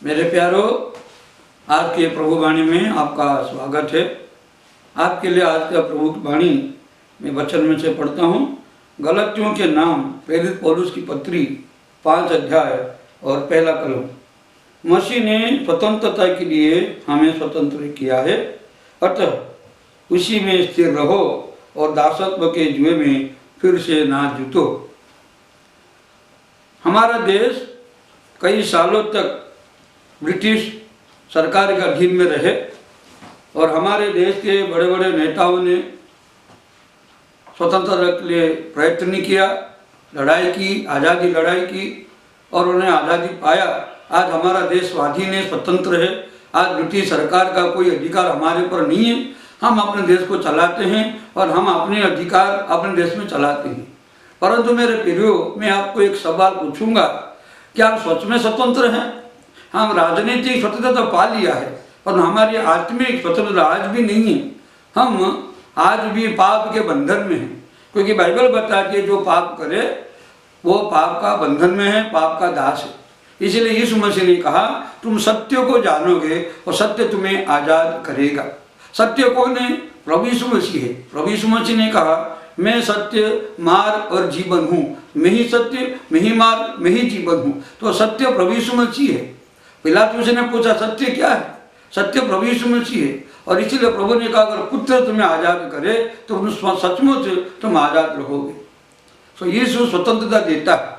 मेरे प्यारों, आज के प्रभु वाणी में आपका स्वागत है। आपके लिए आज का प्रभु वाणी में वचन में से पढ़ता हूँ। गलतियों के नाम प्रेरित पौलुस की पत्री 5 अध्याय और पहला कलम। मसीह ने स्वतंत्रता के लिए हमें स्वतंत्र किया है, अतः उसी में स्थिर रहो और दासत्व के जुए में फिर से ना जूतो। हमारा देश कई सालों तक ब्रिटिश सरकार के अधीन में रहे और हमारे देश के बड़े बड़े नेताओं ने स्वतंत्रता के लिए प्रयत्न किया, लड़ाई की, आज़ादी लड़ाई की और उन्हें आज़ादी पाया। आज हमारा देश स्वाधीन है, स्वतंत्र है। आज ब्रिटिश सरकार का कोई अधिकार हमारे पर नहीं है। हम अपने देश को चलाते हैं और हम अपने अधिकार अपने देश में चलाते हैं। परंतु मेरे प्रियो, मैं आपको एक सवाल पूछूंगा, क्या हम सच में स्वतंत्र हैं? हम राजनीतिक स्वतंत्रता पा लिया है पर हमारी आत्मिक स्वतंत्रता आज भी नहीं है। हम आज भी पाप के बंधन में हैं, क्योंकि बाइबल बताती है जो पाप करे वो पाप का बंधन में है, पाप का दास है। इसलिए यीशु मसीह ने कहा, तुम सत्य को जानोगे और सत्य तुम्हें आज़ाद करेगा। सत्य कौन है? प्रभु यीशु मसीह है। प्रभु यीशु मसीह ने कहा, मैं सत्य, मार्ग और जीवन हूँ। मैं ही सत्य, मैं ही मार्ग, मैं ही जीवन हूँ। तो सत्य प्रभु यीशु मसीह है। पिलातुस ने पूछा, सत्य क्या है? सत्य प्रभु यीशु मसीह है। और इसीलिए प्रभु ने कहा, अगर पुत्र तुम्हें आज़ाद करे तो सचमुच तुम आज़ाद रहोगे। तो यीशु स्वतंत्रता देता है।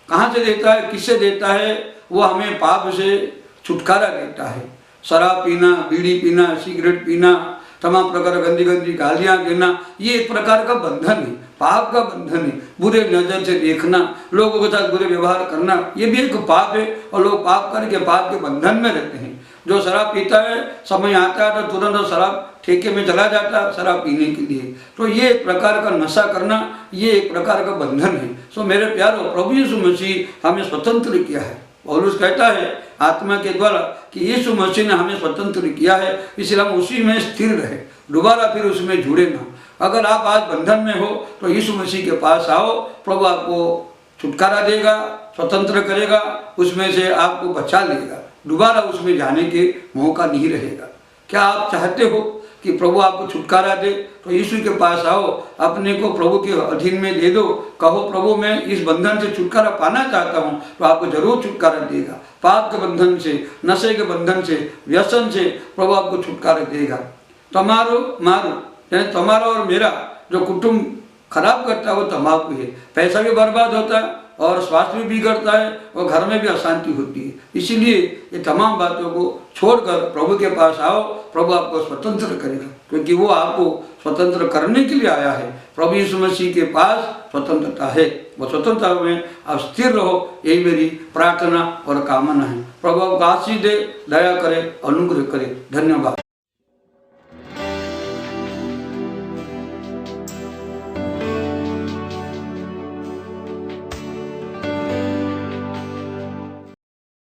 कहाँ से देता है, किससे देता है? वो हमें पाप से छुटकारा देता है। शराब पीना, बीड़ी पीना, सिगरेट पीना, तमाम प्रकार गंदी गंदी गालियाँ देना, ये एक प्रकार का बंधन है, पाप का बंधन है। बुरे नज़र से देखना, लोगों के साथ बुरे व्यवहार करना, ये भी एक पाप है और लोग पाप करके पाप के बंधन में रहते हैं। जो शराब पीता है, समय आता है तो तुरंत शराब ठेके में चला जाता है शराब पीने के लिए। तो ये एक प्रकार का नशा करना, ये एक प्रकार का बंधन है। सो मेरे प्यारों, प्रभु यीशु मसीह हमें स्वतंत्र किया है। पौलुस कहता है आत्मा के द्वारा कि यीशु मसीह ने हमें स्वतंत्र किया है, इसलिए हम उसी में स्थिर रहे, दोबारा फिर उसमें जुड़े ना। अगर आप आज बंधन में हो तो यीशु मसीह के पास आओ, प्रभु आपको छुटकारा देगा, स्वतंत्र करेगा, उसमें से आपको बचा लेगा, दोबारा उसमें जाने के मौका नहीं रहेगा। क्या आप चाहते हो कि प्रभु आपको छुटकारा दे? तो यीशु के पास आओ, अपने को प्रभु के अधीन में दे दो, कहो प्रभु मैं इस बंधन से छुटकारा पाना चाहता हूँ, तो आपको जरूर छुटकारा देगा। पाप के बंधन से, नशे के बंधन से, व्यसन से प्रभु आपको छुटकारा देगा। तुम्हारो मारो, यानी तुम्हारा और मेरा जो कुटुंब खराब करता है वो तम्बाकू है। पैसा भी बर्बाद होता है और स्वास्थ्य भी बिगड़ता है और घर में भी अशांति होती है। इसीलिए ये तमाम बातों को छोड़कर प्रभु के पास आओ, प्रभु आपको स्वतंत्र करेगा, क्योंकि वो आपको स्वतंत्र करने के लिए आया है। प्रभु यीशु मसीह के पास स्वतंत्रता है, वो स्वतंत्रता में आप स्थिर रहो, यही मेरी प्रार्थना और कामना है। प्रभु आपको आशीष दे, दया करे, अनुग्रह करे। धन्यवाद।